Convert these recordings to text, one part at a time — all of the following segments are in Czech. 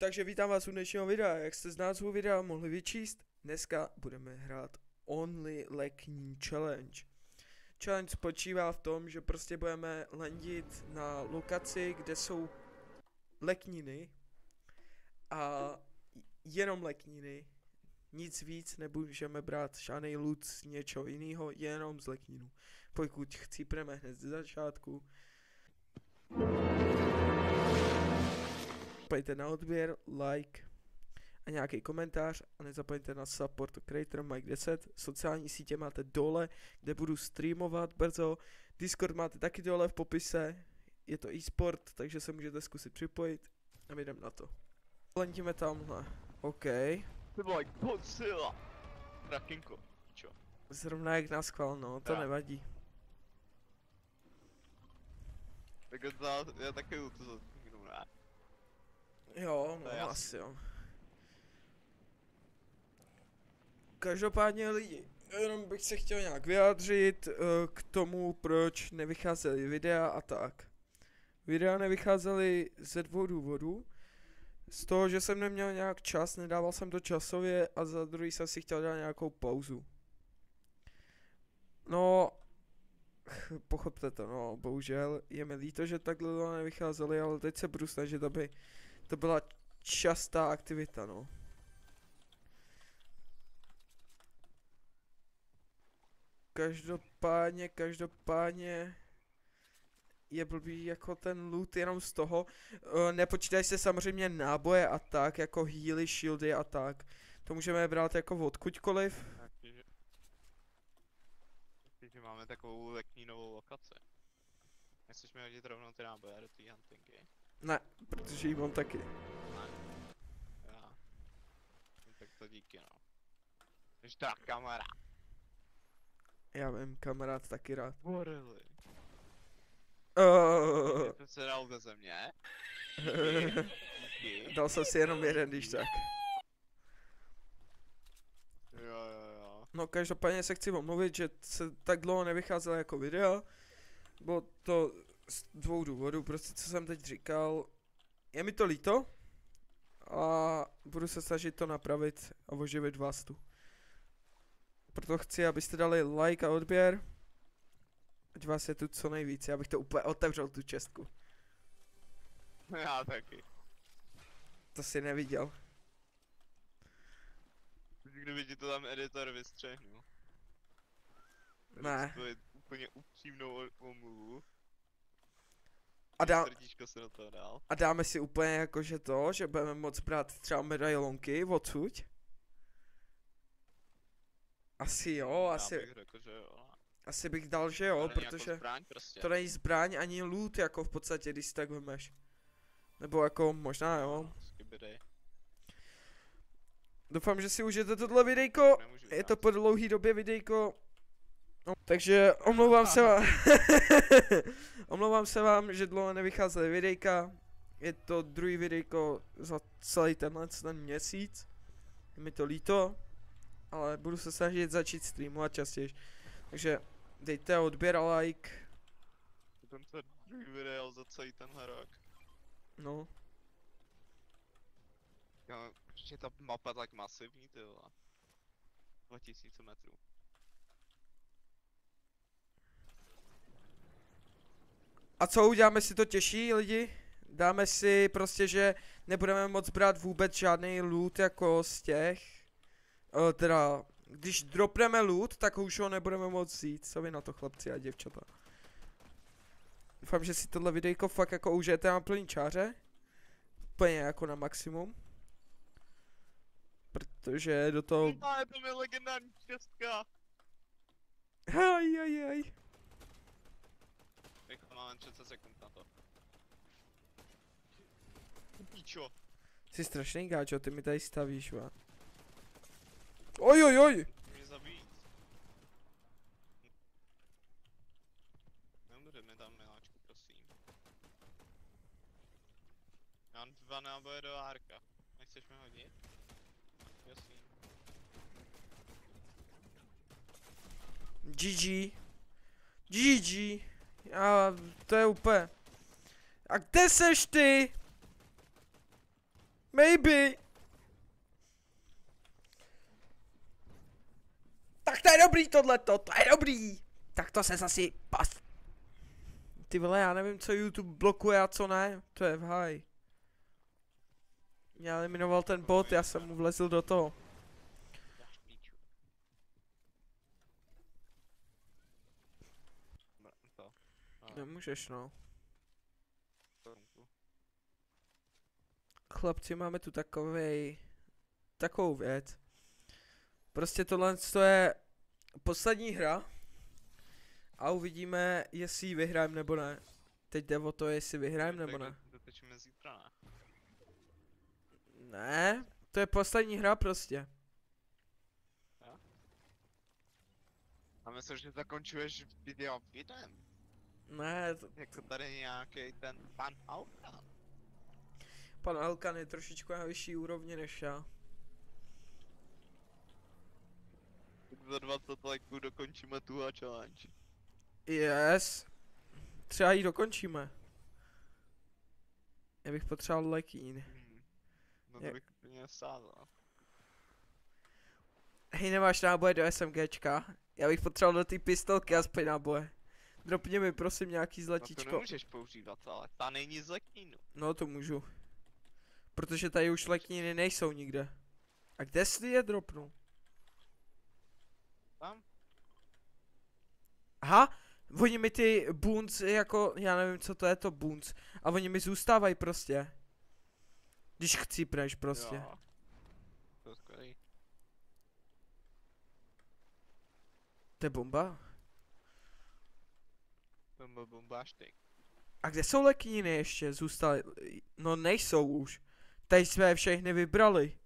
Takže vítám vás u dnešního videa. Jak jste z názvu videa mohli vyčíst, dneska budeme hrát Only Lekní Challenge. Challenge spočívá v tom, že prostě budeme landit na lokaci, kde jsou lekniny a jenom lekniny. Nic víc nebudeme brát, žádný loot z něčeho jiného, jenom z lekninu. Pokud chcípneme hned z začátku. Nezapomeňte na odběr, like a nějaký komentář a nezapomeňte na support creator Mike 10. Sociální sítě máte dole, kde budu streamovat brzo. Discord máte taky dole v popise. Je to e-sport, takže se můžete zkusit připojit a my jdeme na to. Landíme tamhle. OK. Ty vole, Godzilla! Rakinko, čo? Zrovna jak nás chval, no, to nevadí. Tak Godzilla je taky to za ne? Jo, no asi jo. Každopádně lidi, jenom bych se chtěl nějak vyjádřit k tomu, proč nevycházely videa a tak. Videa nevycházely ze dvou důvodů. Z toho, že jsem neměl nějak čas, nedával jsem to časově a za druhý jsem si chtěl dát nějakou pauzu. No, pochopte to, no, bohužel je mi líto, že takhle to nevycházely, ale teď se budu snažit, aby to byla častá aktivita, no. Každopádně je blbý jako ten loot jenom z toho. Nepočítají se samozřejmě náboje a tak, jako healy, shieldy a tak. To můžeme brát jako odkudkoliv. Takže máme takovou lekní novou lokaci. Nechceš mi hodit rovnou ty náboje do té huntingy? Ne, protože jí mám taky. Ne. Já. No, tak to díky, no. Jsi tak kamarád. Já vím, kamarád taky rád. Borely. To se dal do země. Díky. Dal jsem si jenom jeden, když tak. Jo. No každopádně se chci omluvit, že se tak dlouho nevycházelo jako video. Bylo to z dvou důvodů, prostě co jsem teď říkal. Je mi to líto. A budu se snažit to napravit a oživit vás tu. Proto chci, abyste dali like a odběr. Ať vás je tu co nejvíc, já bych to úplně otevřel tu čestku. Já taky. To si neviděl. Kdyby ti to tam editor vystřehnul. Ne. To je úplně upřímnou omluvu. A, Srdíčko se do toho dal. a dáme si úplně jakože to, že budeme moct brát třeba medailonky odsud. Asi jo, asi. Bych řekl, že jo. Asi bych dal, že jo, To není protože jako zbraň prostě. to není zbraň ani loot jako v podstatě, když si tak vemeš. Nebo jako možná jo. Skibidi. Doufám, že si užijete tohle videjko. Je to po dlouhý době videjko. No, takže omlouvám se vám. Omlouvám se vám, že dlouho nevycházely videjka. Je to druhý videjko za celý ten měsíc. Je mi to líto. Ale budu se snažit začít streamovat častěji. Takže dejte odběr a like. Dokonce druhý video za celý tenhle rok. No. Jo, je ta mapa tak masivní, ty vole. 2000 metrů. A co, uděláme si to těžší, lidi? Dáme si prostě, že nebudeme moc brát vůbec žádný loot jako z těch. Teda, když dropneme loot, tak už ho nebudeme moc vzít. Co vy na to, chlapci a děvčata? Doufám, že si tohle videjko fakt jako užijete na plný čáře. Úplně jako na maximum. Protože do toho... Ale to je legendární šestka! Aj. Rychle máme 30 sekund na to. Píčo! Jsi strašný gáčo, ty mi tady stavíš, va. Oj. Mě zabít. Neumře mi tam, miláčku, prosím. Já mám 2 náboje do árka. Nechceš mi hodit? Jasný. GG. To je úplně... A kde seš ty? Maybe. Tak to je dobrý tohleto, to je dobrý. Tak to se zase pas. Ty vole, já nevím, co YouTube blokuje a co ne. To je v háji. Já eliminoval ten bot, já jsem mu vlezl do toho. Nemůžeš, no. Chlapci, máme tu takovou věc. Prostě tohle je poslední hra. A uvidíme, jestli ji vyhrajeme nebo ne. Teď jde o to, jestli vyhrajeme nebo ne. Dotočíme zítra, ne? Ne, to je poslední hra prostě. A myslím, že zakončuješ video videem. Ne, Jako tady nějaký ten pan Alkan. pan Alkan je trošičku na vyšší úrovni než já. Tak za 20 lajků dokončíme tuhle challenge. Yes. Třeba ji dokončíme. Já bych potřeboval lekín. No to bych úplně sázal. Hej, nemáš náboje do SMGčka? Já bych potřeboval do té pistolky aspoň náboje. Dropni mi prosím nějaký No zlatíčko. to nemůžeš používat, ale ta není z lekínu. No to můžu. Protože tady už lekíny nejsou nikde. A kde jsi je dropnul? Tam? Aha, oni mi ty boons jako, já nevím co to je to boons. A oni mi zůstávají prostě. Když chcípneš prostě. Jo. To je skvělý. To je bomba. To byl bombáštek. A kde jsou lekíny ještě zůstaly? No nejsou už. Tady jsme je všechny vybrali.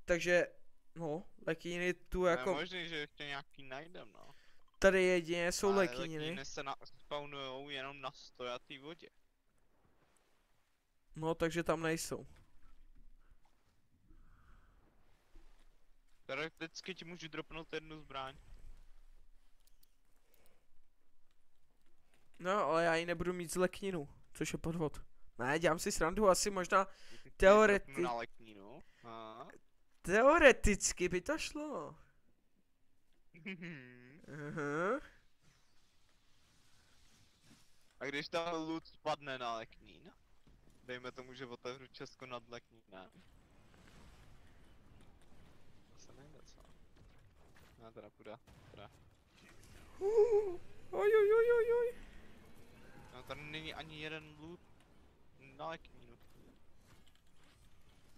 Takže, no, lekíny tu jako... Je možný, že ještě nějaký najdem, no. Tady jedině jsou ale lekíny. lekíny se spawnujou jenom na stojatý vodě. No, takže tam nejsou. Teoreticky ti můžu dropnout jednu zbraň. No, ale já ji nebudu mít z lekninu, což je podvod. Ne, dělám si srandu, asi možná Na leknínu. teoreticky by to šlo. Aha. A když tam loot spadne na leknín, dejme tomu, že otevřu Česko nad leknínem. To se nejde, co? No teda půjde. Oj, oj, oj, oj, oj. No tady není ani jeden loot na leknínu.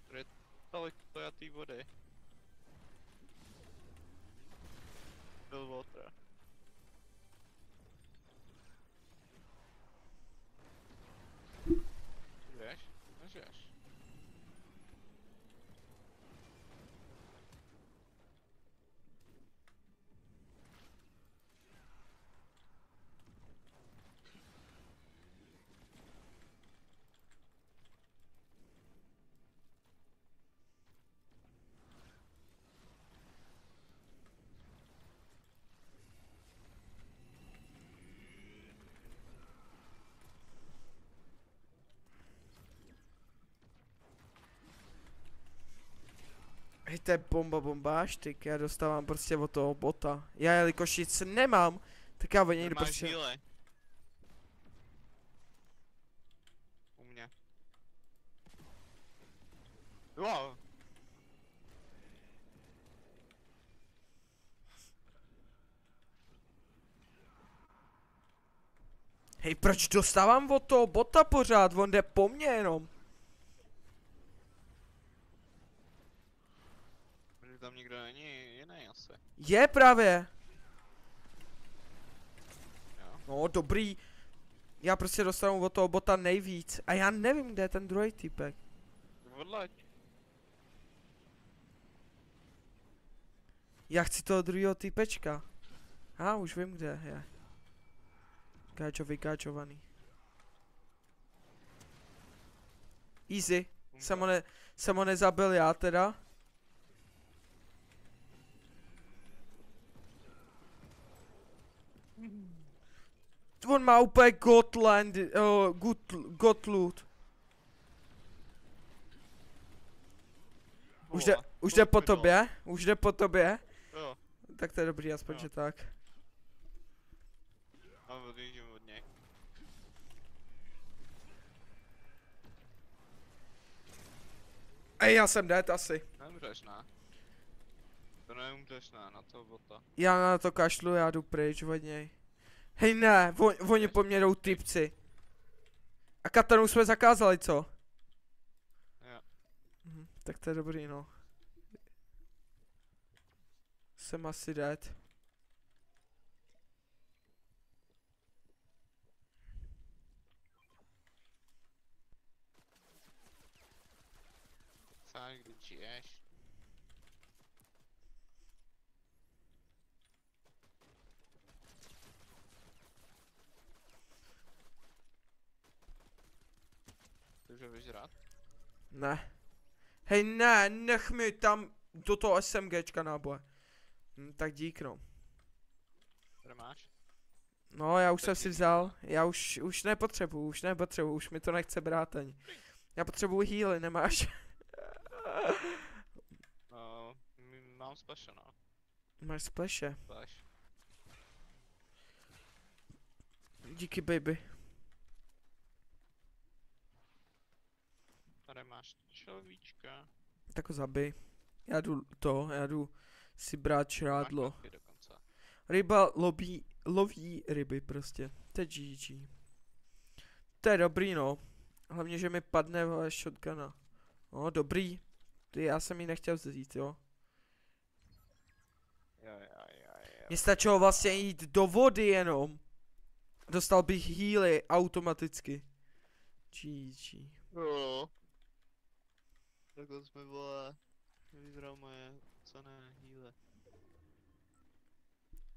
Tady je tolik stojatý vody. Byl water. Jdeš? Nežeš? Hej, to je bombáš, tyk, já dostávám prostě od toho bota. Já jelikož nic nemám, tak já o něj Máš prostě... žíle. U mě. Wow. Hej, proč dostávám od toho bota pořád, on jde po mně jenom. Protože tam nikdo není jiný asi. Je právě. Jo. No, dobrý. Já prostě dostanu od toho bota nejvíc. A já nevím, kde je ten druhý typek. Odleď. Já chci toho druhého typečka. Už vím, kde je. Vygáčovaný. Easy. Jsem ho nezabil já teda. On má úplně god loot. Už jde po tobě? Už jde po tobě? Jo, Tak to je dobrý, aspoň Jo. že tak. a odjíždím od něj. Ej, já jsem dead asi. Neumřeš, ne? To neumřeš, ne, na toho bota. Já na to kašlu, já jdu pryč od něj. Hej ne, oni po mně jdou typci. A katanu jsme zakázali, co? Jo. Tak to je dobrý, no. Jsem asi dead. Sáš, kdy žiješ? Ty už ho vyžrat? Ne. Hej ne, nech mi tam do toho SMGčka náboje. Tak dík no. Kde máš? No já už Tak jsem si dík, vzal, no. já už nepotřebuju, už mi to nechce brát ani. Já potřebuju healy, nemáš? No, mám splasha, no. Máš splashe. Splash. Díky baby. Tady máš šelvíčka. Tak ho zabij. Já jdu si brát Máš šrádlo. taky dokonce. Ryba loví ryby prostě. To je GG. To je dobrý no. Hlavně, že mi padne vole shotguna. No dobrý. Já jsem ji nechtěl vzít, jo. Jo. Mně stačilo vlastně jít do vody jenom. Dostal bych healy automaticky. GG. Jo. Takhle jsme vole. Vyzral moje cené hýle.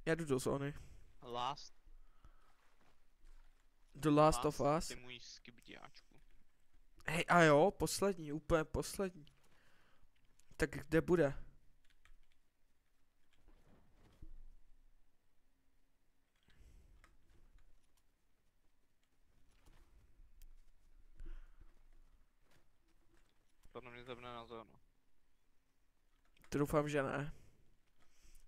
Já jdu do zóny. Last. The Last of Us. Ty můj skibdiáčku. Hej a jo, poslední, úplně poslední. Tak kde bude? Podle mě zabne na zónu. To doufám, že ne.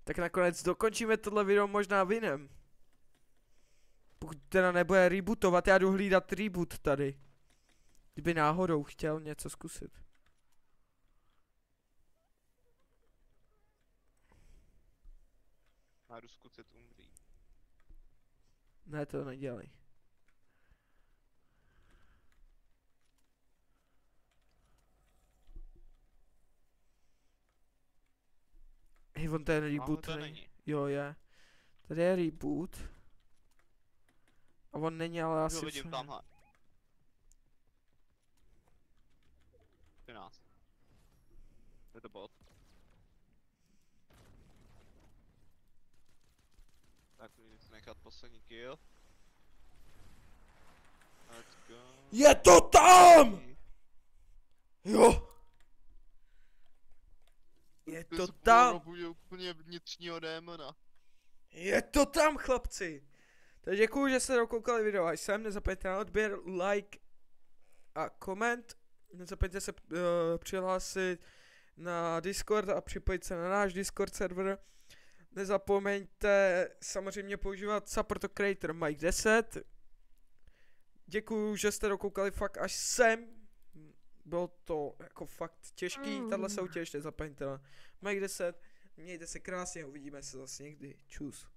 Tak nakonec dokončíme tohle video možná vinem. Pokud teda nebude rebootovat, já jdu hlídat reboot tady. Kdyby náhodou chtěl něco zkusit. Já jdu zkusit umřít. Ne, to nedělej. Hej, on ten reboot to není. není. Jo, je. Tady je reboot. A on není, ale Už ho asi... vidím tamhle. 13. Je to bot. Tak můžu si nechat poslední kill. Let's go. Je to tam! Jo! Je to tam! Bude úplně vnitřního démona. Je to tam, chlapci! Takže děkuju, že jste dokoukali video až sem, nezapomeňte na odběr, like a koment. Nezapomeňte se přihlásit na Discord a připojit se na náš Discord server. Nezapomeňte samozřejmě používat Supporto Creator Mike 10. Děkuju, že jste dokoukali fakt až sem. Bylo to jako fakt těžký, tahle soutěž, nezapomeňte na Mike 10. Mějte se krásně, uvidíme se zase někdy. Čus.